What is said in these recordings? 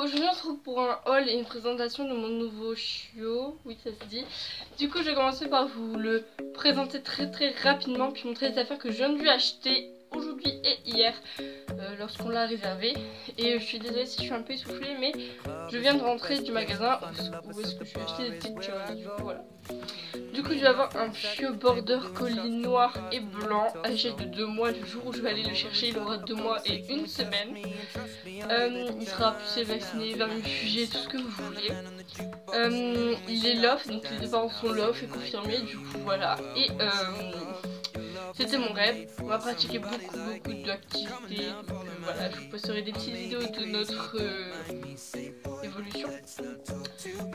je me retrouve pour un haul et une présentation de mon nouveau chiot, oui ça se dit. Du coup je vais commencer par vous le présenter très rapidement, puis montrer les affaires que je viens de lui acheter aujourd'hui et hier lorsqu'on l'a réservé. Et je suis désolée si je suis un peu essoufflée, mais je viens de rentrer du magasin où est-ce que je suis acheté des petites choses, du coup voilà. Du coup je vais avoir un chiot border collie noir et blanc âgé de 2 mois. Le jour où je vais aller le chercher il aura 2 mois et 1 semaine. Il sera pucé, vacciné, vermifugé, tout ce que vous voulez. Il est lof, donc les deux parents sont lof et confirmés, du coup voilà. Et c'était mon rêve. On va pratiquer beaucoup d'activités. Donc voilà, je vous posterai des petites vidéos de notre évolution.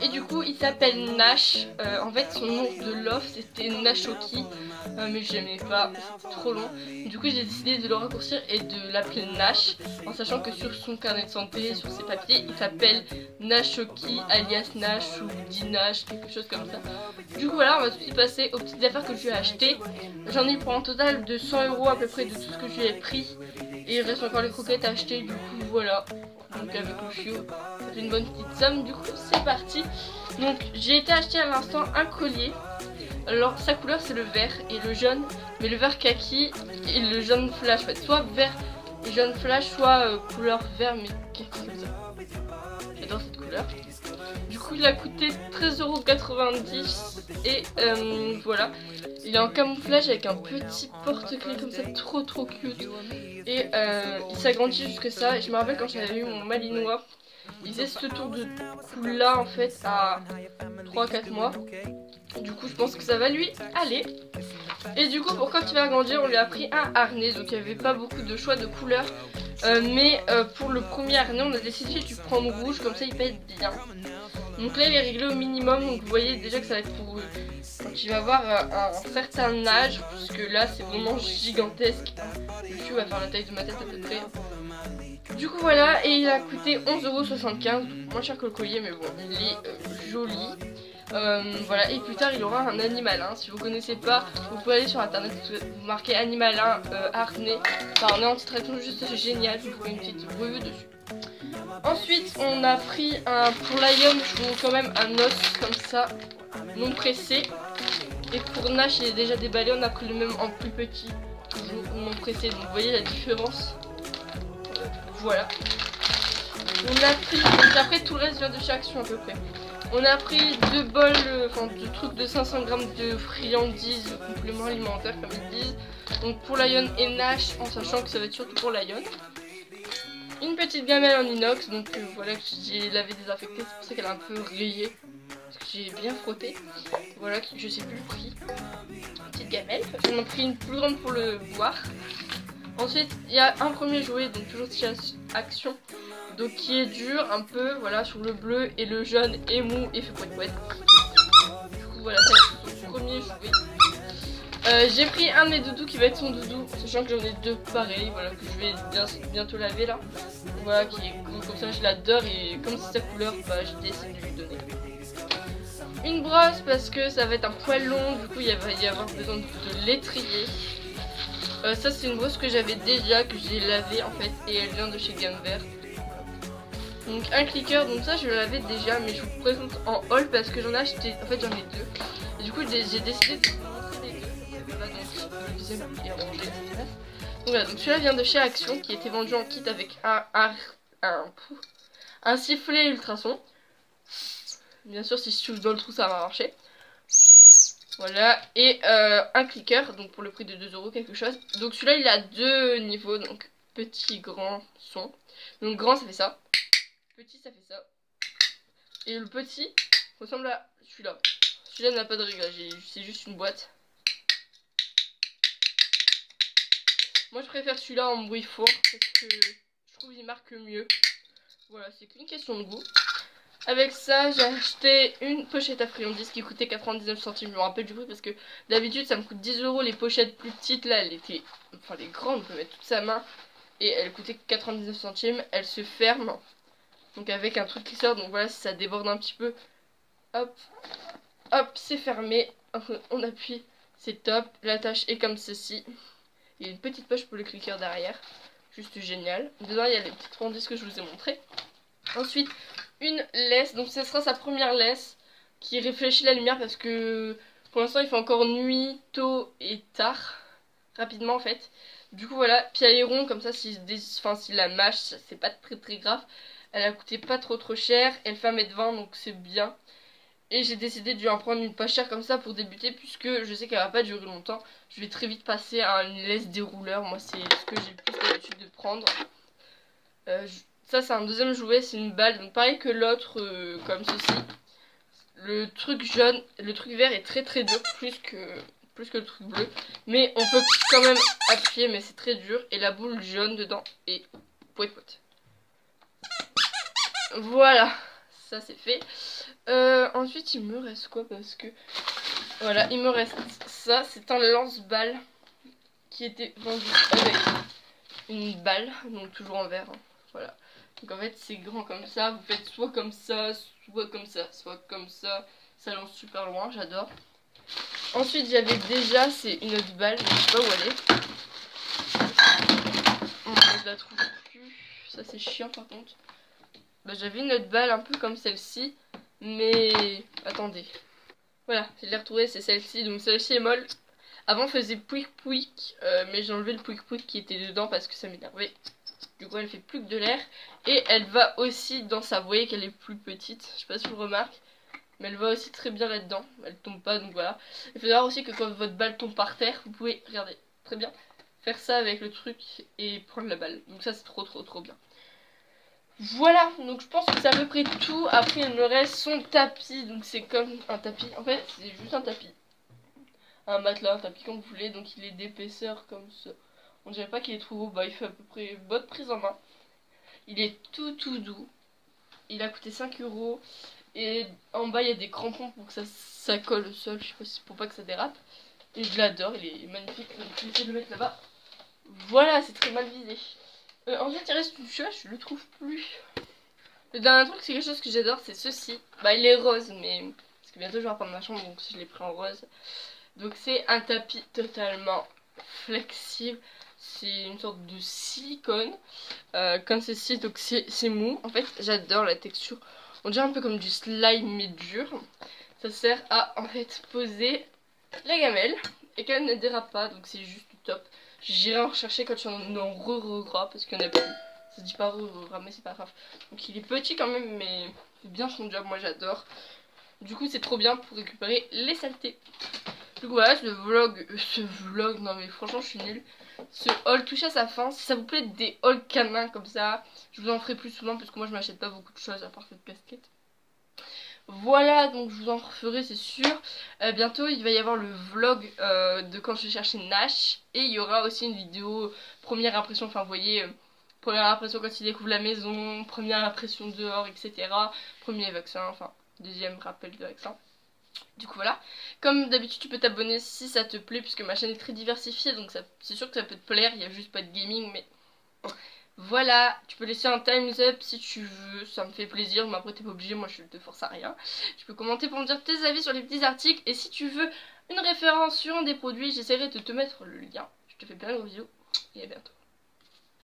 Et du coup, il s'appelle Nash. En fait, son nom de lof c'était Nashoki, mais je n'aimais pas, c'était trop long. Du coup, j'ai décidé de le raccourcir et de l'appeler Nash, en sachant que sur son carnet de santé, sur ses papiers, il s'appelle Nashoki alias Nash ou Dinash, quelque chose comme ça. Du coup, voilà, on va tout de suite passer aux petites affaires que je lui ai achetées. J'en ai pour un total de 100 € à peu près de tout ce que je lui ai pris. Et il reste encore les croquettes à acheter, du coup, voilà. Donc avec le chiot, ça fait une bonne petite somme. Du coup, c'est parti. Donc, j'ai été acheter à l'instant un collier. Alors, sa couleur, c'est le vert et le jaune. Mais le vert kaki et le jaune flash. En fait, soit vert et jaune flash, soit couleur vert mais kaki comme ça. J'adore cette couleur. Du coup, il a coûté 13,90 € et voilà. Il est en camouflage avec un petit porte-clés comme ça, trop cute. Et il s'agrandit jusque ça. Et je me rappelle quand j'avais eu mon malinois, il faisait ce tour de cou là en fait à 3-4 mois. Du coup, je pense que ça va lui aller. Et du coup, pour quand il va grandir, on lui a pris un harnais. Donc, il n'y avait pas beaucoup de choix de couleurs. Mais pour le premier harnais, on a décidé de prendre rouge, comme ça il pèse bien. Donc là, il est réglé au minimum. Donc, vous voyez déjà que ça va être pour quand il va avoir un certain âge. Puisque là, c'est vraiment gigantesque. Le chiot va faire la taille de ma tête à peu près. Du coup, voilà. Et il a coûté 11,75 €. Donc, moins cher que le collier, mais bon, il est joli. Voilà, et plus tard il aura un animalin. Si vous connaissez pas, vous pouvez aller sur internet, vous marquez animalin harnais, enfin, on est anti-traction, juste génial. Je vous ferai une petite revue dessus. Ensuite on a pris un, pour Lion, je vous montre quand même un os comme ça, non pressé. Et pour Nash il est déjà déballé, on a pris le même en plus petit, toujours non pressé, donc vous voyez la différence. Voilà. On a pris, donc après tout le reste vient de chez Action à peu près. On a pris 2 bols, enfin 2 trucs de 500 g de friandises, compléments alimentaires comme ils disent. Donc pour Lion et Nash, en sachant que ça va être surtout pour Lion. Une petite gamelle en inox, donc voilà, que j'ai lavé désinfecté, c'est pour ça qu'elle est un peu rayée. Parce que j'ai bien frotté. Voilà, je sais plus le prix. Petite gamelle. On a pris une plus grande pour le boire. Ensuite, il y a un premier jouet, donc toujours chez Action. Donc qui est dur un peu, voilà, sur le bleu et le jaune est mou et fait poète. Du coup voilà, c'est son premier jouet. J'ai pris un de mes doudous qui va être son doudou, sachant que j'en ai 2 pareils, voilà, que je vais bientôt laver là. Voilà, qui est comme ça, je l'adore et comme c'est sa couleur, bah j'ai décidé de lui donner. Une brosse parce que ça va être un poil long, du coup il va y avoir besoin de l'étrier. Ça c'est une brosse que j'avais déjà, que j'ai lavée en fait, et elle vient de chez Gamme Vert. Donc un clicker, donc ça je l'avais déjà, mais je vous présente en haul parce que j'en ai acheté, en fait j'en ai 2. Et du coup j'ai décidé de vous montrer les 2. Voilà, donc le deuxième est rangé. Donc voilà, donc celui-là vient de chez Action, qui était vendu en kit avec un sifflet ultrason. Bien sûr si je touche dans le trou ça va marcher. Voilà, et un clicker, donc pour le prix de 2 € quelque chose. Donc celui-là il a 2 niveaux, donc petit, grand, son. Donc grand ça fait ça. Petit ça fait ça. Et le petit ressemble à celui-là. Celui-là n'a pas de réglage, c'est juste une boîte. Moi je préfère celui-là en bruit fort parce que je trouve qu'il marque mieux. Voilà, c'est qu'une question de goût. Avec ça j'ai acheté une pochette à friandises qui coûtait 99 centimes. Je me rappelle du prix parce que d'habitude ça me coûte 10 € les pochettes plus petites. Là elle était, enfin les grandes, on peut mettre toute sa main. Et elle coûtait 99 centimes. Elle se ferme. Donc avec un truc qui sort, donc voilà, si ça déborde un petit peu, hop, hop, c'est fermé, on appuie, c'est top, l'attache est comme ceci. Il y a une petite poche pour le clicker derrière, juste génial. Dedans il y a les petites friandises que je vous ai montrées. Ensuite, une laisse, donc ce sera sa première laisse qui réfléchit la lumière parce que pour l'instant il fait encore nuit, tôt et tard, rapidement en fait. Du coup voilà, puis elle est ronde comme ça, si la mâche, c'est pas très grave. Elle a coûté pas trop cher, elle fait 1,20 m donc c'est bien. Et j'ai décidé de lui en prendre une pas chère comme ça pour débuter puisque je sais qu'elle va pas durer longtemps. Je vais très vite passer à une laisse dérouleur, moi c'est ce que j'ai le plus l'habitude de prendre. Ça c'est un deuxième jouet, c'est une balle, donc pareil que l'autre, comme ceci. Le truc jaune, le truc vert est très dur, plus que le truc bleu. Mais on peut quand même appuyer, mais c'est très dur. Et la boule jaune dedans est poète. Voilà, ça c'est fait. Ensuite il me reste quoi, parce que voilà, il me reste ça, c'est un lance-balle qui était vendu avec une balle, donc toujours en verre, hein. Voilà. Donc en fait c'est grand comme ça, vous faites soit comme ça, soit comme ça, soit comme ça. Ça lance super loin, j'adore. Ensuite j'avais déjà, c'est une autre balle, je sais pas où elle est. Je la trouve plus, ça c'est chiant par contre. Bah, j'avais une autre balle un peu comme celle-ci, mais attendez. Voilà, je l'ai retrouvée, c'est celle-ci, donc celle-ci est molle. Avant faisait pouic pouic, mais j'ai enlevé le pouic pouic qui était dedans parce que ça m'énervait. Du coup elle fait plus que de l'air. Et elle va aussi dans sa, vous voyez qu'elle est plus petite, je sais pas si vous remarquez. Mais elle va aussi très bien là-dedans, elle tombe pas, donc voilà. Il faut savoir aussi que quand votre balle tombe par terre, vous pouvez, regardez, très bien, faire ça avec le truc et prendre la balle. Donc ça c'est trop bien. Voilà, donc je pense que c'est à peu près tout. Après il me reste son tapis, donc c'est comme un tapis, en fait c'est juste un tapis. Un matelas, un tapis comme vous voulez, donc il est d'épaisseur comme ça. On dirait pas qu'il est trop haut, bah il fait à peu près bonne prise en main. Il est tout doux. Il a coûté 5 €. Et en bas il y a des crampons pour que ça colle au sol, je sais pas si pour pas que ça dérape. Et je l'adore, il est magnifique, donc je vais essayer de le mettre là-bas. Voilà, c'est très mal visé. Ensuite il reste une chose, je le trouve plus. Le dernier truc c'est quelque chose que j'adore, c'est ceci. Bah il est rose, mais parce que bientôt je vais reprendre ma chambre, donc je l'ai pris en rose. Donc c'est un tapis totalement flexible. C'est une sorte de silicone, comme ceci, donc c'est mou. En fait j'adore la texture. On dirait un peu comme du slime mais dur. Ça sert à en fait poser la gamelle et qu'elle ne dérape pas, donc c'est juste top. J'irai en rechercher quand je suis en re-gras parce qu'il n'y en a plus. Ça se dit pas re-gras mais c'est pas grave. Donc il est petit quand même mais il fait bien son job, moi j'adore. Du coup c'est trop bien pour récupérer les saletés. Donc voilà, ce vlog, non mais franchement je suis nulle. Ce haul touche à sa fin. Si ça vous plaît des hauls canins comme ça, je vous en ferai plus souvent parce que moi je m'achète pas beaucoup de choses à part cette casquette. Voilà, donc je vous en referai c'est sûr. Bientôt il va y avoir le vlog de quand je vais chercher Nash. Et il y aura aussi une vidéo première impression, enfin vous voyez, première impression quand il découvre la maison, première impression dehors, etc. Premier vaccin, enfin deuxième rappel de vaccin. Du coup voilà, comme d'habitude tu peux t'abonner si ça te plaît puisque ma chaîne est très diversifiée, donc c'est sûr que ça peut te plaire, il n'y a juste pas de gaming mais voilà. Tu peux laisser un thumbs up si tu veux, ça me fait plaisir, mais après t'es pas obligé, moi je te force à rien. Tu peux commenter pour me dire tes avis sur les petits articles et si tu veux une référence sur un des produits, j'essaierai de te mettre le lien. Je te fais plein de gros bisous et à bientôt.